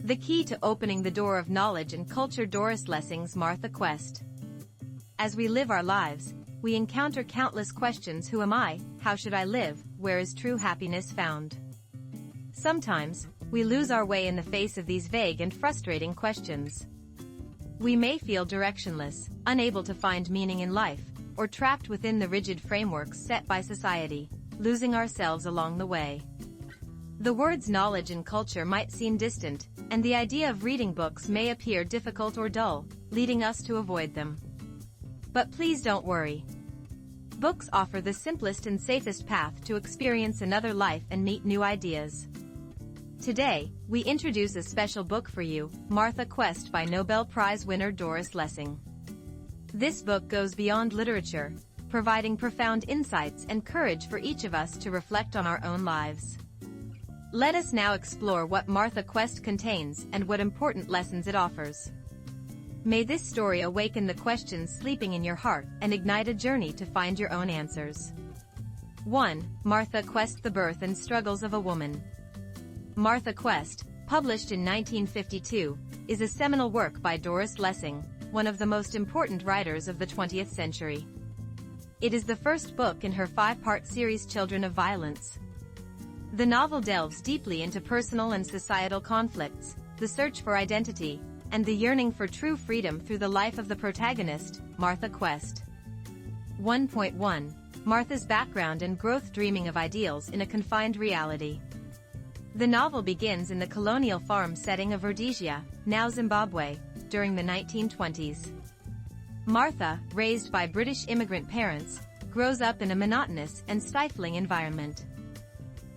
The key to opening the door of knowledge and culture. Doris Lessing's Martha Quest. As we live our lives, we encounter countless questions. Who am I? How should I live? Where is true happiness found? Sometimes, we lose our way in the face of these vague and frustrating questions. We may feel directionless, unable to find meaning in life, or trapped within the rigid frameworks set by society, losing ourselves along the way. The words knowledge and culture might seem distant, and the idea of reading books may appear difficult or dull, leading us to avoid them. But please don't worry. Books offer the simplest and safest path to experience another life and meet new ideas. Today, we introduce a special book for you, Martha Quest by Nobel Prize winner Doris Lessing. This book goes beyond literature, providing profound insights and courage for each of us to reflect on our own lives. Let us now explore what Martha Quest contains and what important lessons it offers. May this story awaken the questions sleeping in your heart and ignite a journey to find your own answers. 1. Martha Quest: The Birth and Struggles of a Woman. Martha Quest, published in 1952, is a seminal work by Doris Lessing, one of the most important writers of the 20th century. It is the first book in her 5-part series Children of Violence. The novel delves deeply into personal and societal conflicts, the search for identity, and the yearning for true freedom through the life of the protagonist, Martha Quest. 1.1. Martha's background and growth. Dreaming of ideals in a confined reality. The novel begins in the colonial farm setting of Rhodesia, now Zimbabwe, during the 1920s. Martha, raised by British immigrant parents, grows up in a monotonous and stifling environment.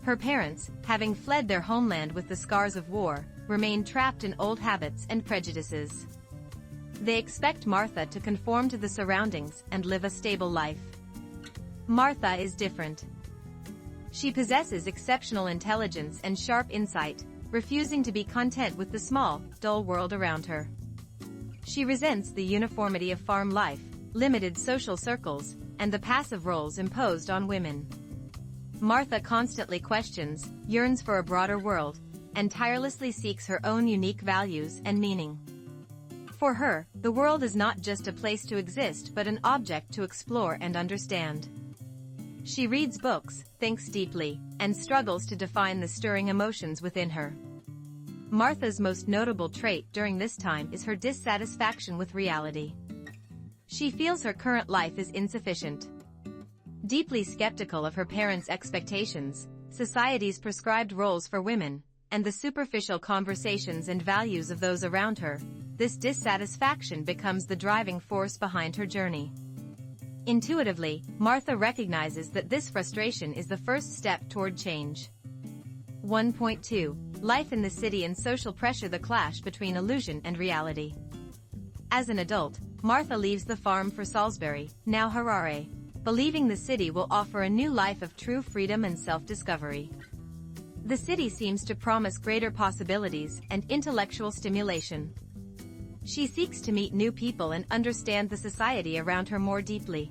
Her parents, having fled their homeland with the scars of war, remain trapped in old habits and prejudices. They expect Martha to conform to the surroundings and live a stable life. Martha is different. She possesses exceptional intelligence and sharp insight, refusing to be content with the small, dull world around her. She resents the uniformity of farm life, limited social circles, and the passive roles imposed on women. Martha constantly questions, yearns for a broader world, and tirelessly seeks her own unique values and meaning. For her, the world is not just a place to exist but an object to explore and understand. She reads books, thinks deeply, and struggles to define the stirring emotions within her. Martha's most notable trait during this time is her dissatisfaction with reality. She feels her current life is insufficient. Deeply skeptical of her parents' expectations, society's prescribed roles for women, and the superficial conversations and values of those around her, this dissatisfaction becomes the driving force behind her journey. Intuitively, Martha recognizes that this frustration is the first step toward change. 1.2. Life in the city and social pressure. The clash between illusion and reality. As an adult, Martha leaves the farm for Salisbury, now Harare, believing the city will offer a new life of true freedom and self-discovery. The city seems to promise greater possibilities and intellectual stimulation. She seeks to meet new people and understand the society around her more deeply.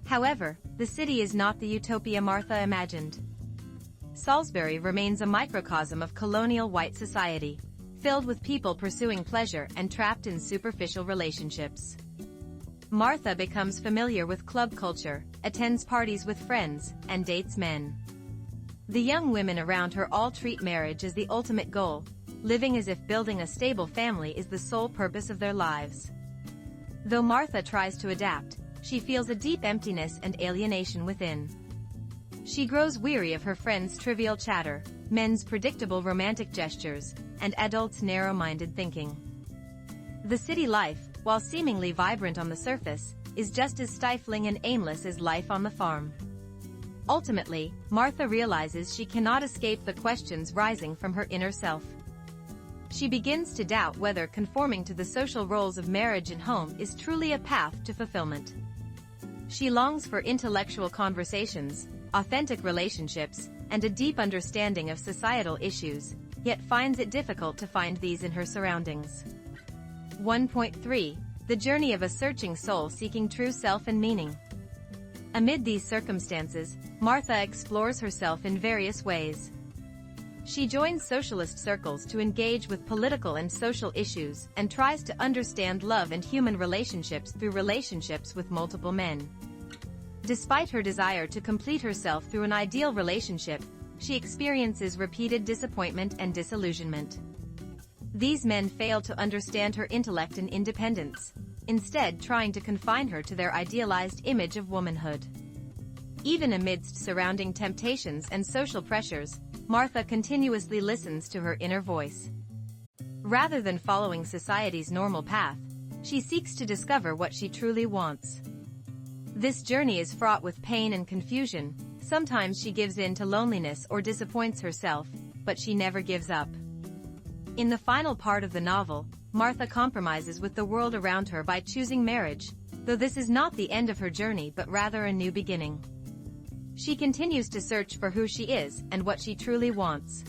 However, the city is not the utopia Martha imagined. Salisbury remains a microcosm of colonial white society, filled with people pursuing pleasure and trapped in superficial relationships. Martha becomes familiar with club culture, attends parties with friends, and dates men. The young women around her all treat marriage as the ultimate goal, living as if building a stable family is the sole purpose of their lives. Though Martha tries to adapt, she feels a deep emptiness and alienation within. She grows weary of her friends' trivial chatter, men's predictable romantic gestures, and adults' narrow-minded thinking. The city life, while seemingly vibrant on the surface, is just as stifling and aimless as life on the farm. Ultimately, Martha realizes she cannot escape the questions rising from her inner self. She begins to doubt whether conforming to the social roles of marriage and home is truly a path to fulfillment. She longs for intellectual conversations, authentic relationships, and a deep understanding of societal issues, yet finds it difficult to find these in her surroundings. 1.3. The journey of a searching soul seeking true self and meaning. Amid these circumstances, Martha explores herself in various ways. She joins socialist circles to engage with political and social issues and tries to understand love and human relationships through relationships with multiple men. Despite her desire to complete herself through an ideal relationship, she experiences repeated disappointment and disillusionment. These men fail to understand her intellect and independence, instead trying to confine her to their idealized image of womanhood. Even amidst surrounding temptations and social pressures, Martha continuously listens to her inner voice. Rather than following society's normal path, she seeks to discover what she truly wants. This journey is fraught with pain and confusion. Sometimes she gives in to loneliness or disappoints herself, but she never gives up. In the final part of the novel, Martha compromises with the world around her by choosing marriage, though this is not the end of her journey but rather a new beginning. She continues to search for who she is and what she truly wants.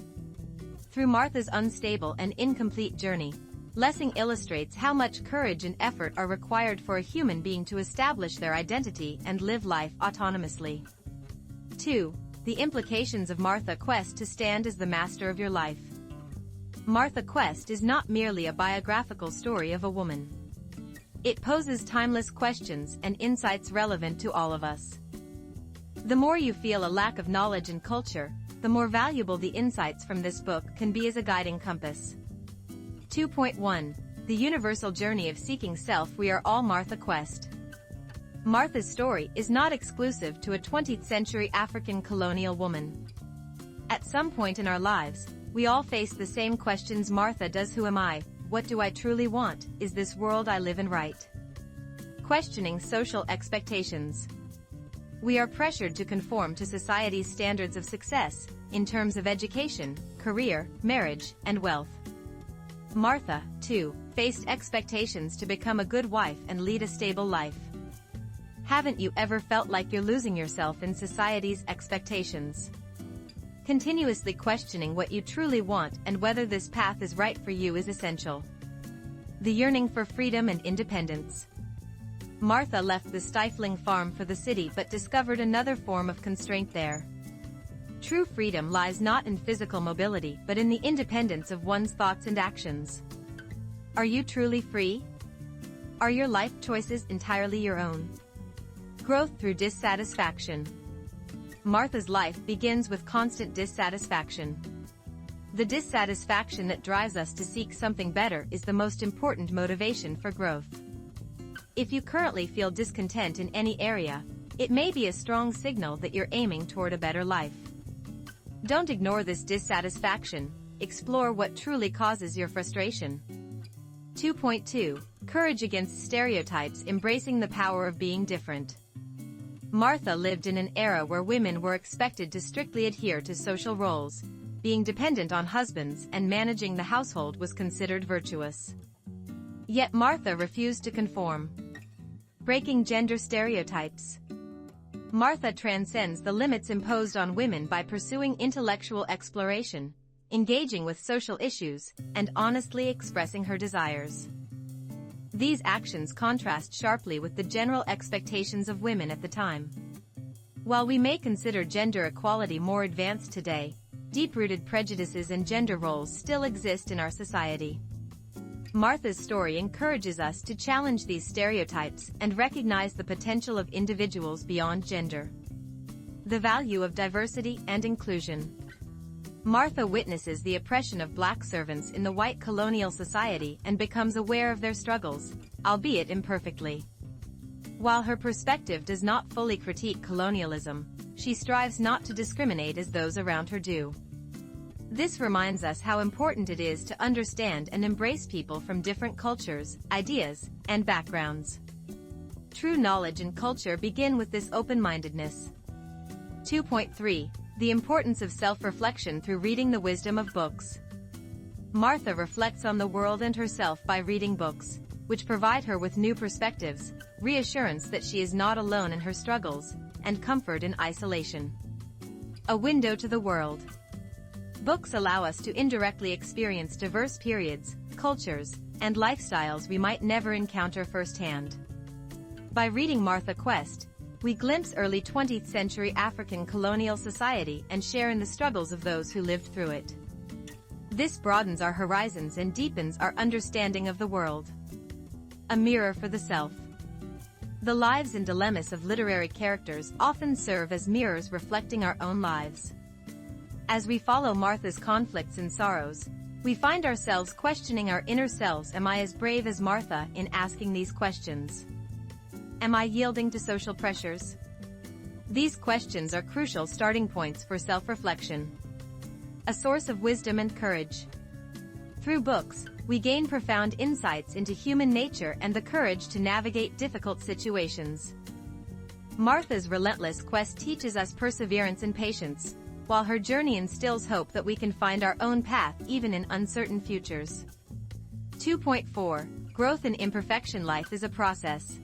Through Martha's unstable and incomplete journey, Lessing illustrates how much courage and effort are required for a human being to establish their identity and live life autonomously. 2. The implications of Martha Quest to stand as the master of your life. Martha Quest is not merely a biographical story of a woman. It poses timeless questions and insights relevant to all of us. The more you feel a lack of knowledge and culture, the more valuable the insights from this book can be as a guiding compass. 2.1. The universal journey of seeking self. We are all Martha Quest. Martha's story is not exclusive to a 20th century African colonial woman. At some point in our lives, we all face the same questions Martha does. Who am I? What do I truly want? Is this world I live in right? Questioning social expectations. We are pressured to conform to society's standards of success, in terms of education, career, marriage, and wealth. Martha, too, faced expectations to become a good wife and lead a stable life. Haven't you ever felt like you're losing yourself in society's expectations? Continuously questioning what you truly want and whether this path is right for you is essential. The yearning for freedom and independence. Martha left the stifling farm for the city but discovered another form of constraint there. True freedom lies not in physical mobility but in the independence of one's thoughts and actions. Are you truly free? Are your life choices entirely your own? Growth through dissatisfaction. Martha's life begins with constant dissatisfaction. The dissatisfaction that drives us to seek something better is the most important motivation for growth. If you currently feel discontent in any area, it may be a strong signal that you're aiming toward a better life. Don't ignore this dissatisfaction, explore what truly causes your frustration. 2.2. Courage against stereotypes. Embracing the power of being different. Martha lived in an era where women were expected to strictly adhere to social roles. Being dependent on husbands and managing the household was considered virtuous. Yet Martha refused to conform. Breaking gender stereotypes. Martha transcends the limits imposed on women by pursuing intellectual exploration, engaging with social issues, and honestly expressing her desires. These actions contrast sharply with the general expectations of women at the time. While we may consider gender equality more advanced today, deep-rooted prejudices and gender roles still exist in our society. Martha's story encourages us to challenge these stereotypes and recognize the potential of individuals beyond gender. The value of diversity and inclusion. Martha witnesses the oppression of black servants in the white colonial society and becomes aware of their struggles, albeit imperfectly. While her perspective does not fully critique colonialism, she strives not to discriminate as those around her do. This reminds us how important it is to understand and embrace people from different cultures, ideas, and backgrounds. True knowledge and culture begin with this open-mindedness. 2.3. The importance of self-reflection through reading. The wisdom of books. Martha reflects on the world and herself by reading books, which provide her with new perspectives, reassurance that she is not alone in her struggles, and comfort in isolation. A window to the world. Books allow us to indirectly experience diverse periods, cultures, and lifestyles we might never encounter firsthand. By reading Martha Quest, we glimpse early 20th century African colonial society and share in the struggles of those who lived through it. This broadens our horizons and deepens our understanding of the world. A mirror for the self. The lives and dilemmas of literary characters often serve as mirrors reflecting our own lives. As we follow Martha's conflicts and sorrows, we find ourselves questioning our inner selves. Am I as brave as Martha in asking these questions? Am I yielding to social pressures? These questions are crucial starting points for self-reflection. A source of wisdom and courage. Through books, we gain profound insights into human nature and the courage to navigate difficult situations. Martha's relentless quest teaches us perseverance and patience, while her journey instills hope that we can find our own path even in uncertain futures. 2.4. Growth in imperfection. Life is a process.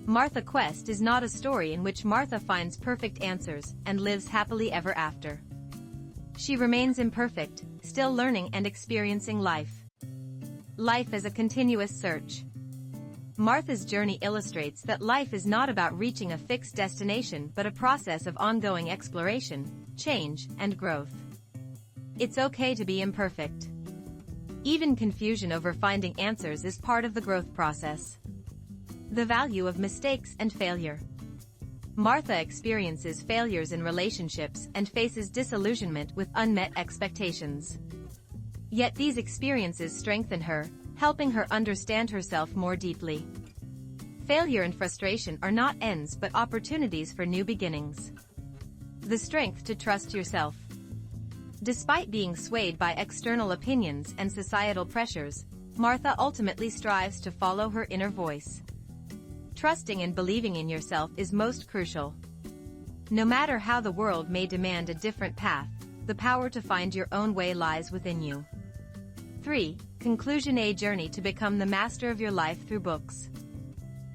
Martha Quest is not a story in which Martha finds perfect answers and lives happily ever after. She remains imperfect, still learning and experiencing life. Life is a continuous search. Martha's journey illustrates that life is not about reaching a fixed destination but a process of ongoing exploration, change, and growth. It's okay to be imperfect. Even confusion over finding answers is part of the growth process. The value of mistakes and failure. Martha experiences failures in relationships and faces disillusionment with unmet expectations. Yet these experiences strengthen her, helping her understand herself more deeply. Failure and frustration are not ends but opportunities for new beginnings. The strength to trust yourself. Despite being swayed by external opinions and societal pressures, Martha ultimately strives to follow her inner voice. Trusting and believing in yourself is most crucial. No matter how the world may demand a different path, the power to find your own way lies within you. 3. Conclusion. A journey to become the master of your life through books.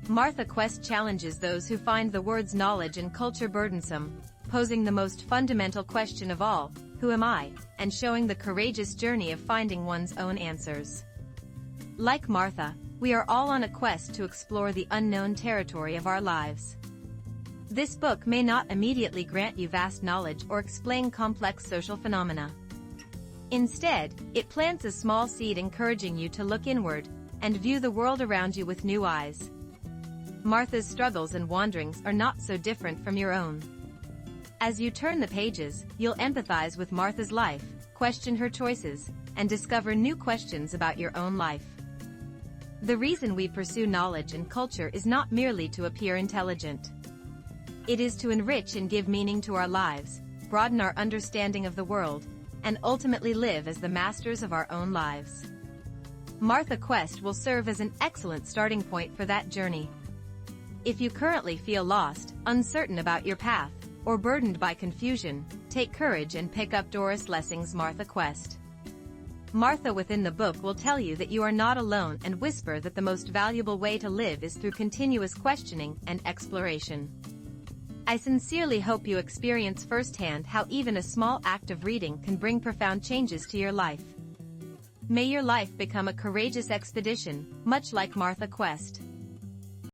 Martha Quest challenges those who find the words knowledge and culture burdensome, posing the most fundamental question of all, who am I, and showing the courageous journey of finding one's own answers. Like Martha, we are all on a quest to explore the unknown territory of our lives. This book may not immediately grant you vast knowledge or explain complex social phenomena. Instead, it plants a small seed encouraging you to look inward and view the world around you with new eyes. Martha's struggles and wanderings are not so different from your own. As you turn the pages, you'll empathize with Martha's life, question her choices, and discover new questions about your own life. The reason we pursue knowledge and culture is not merely to appear intelligent. It is to enrich and give meaning to our lives, broaden our understanding of the world, and ultimately live as the masters of our own lives. Martha Quest will serve as an excellent starting point for that journey. If you currently feel lost, uncertain about your path, or burdened by confusion, take courage and pick up Doris Lessing's Martha Quest. Martha within the book will tell you that you are not alone and whisper that the most valuable way to live is through continuous questioning and exploration. I sincerely hope you experience firsthand how even a small act of reading can bring profound changes to your life. May your life become a courageous expedition, much like Martha Quest.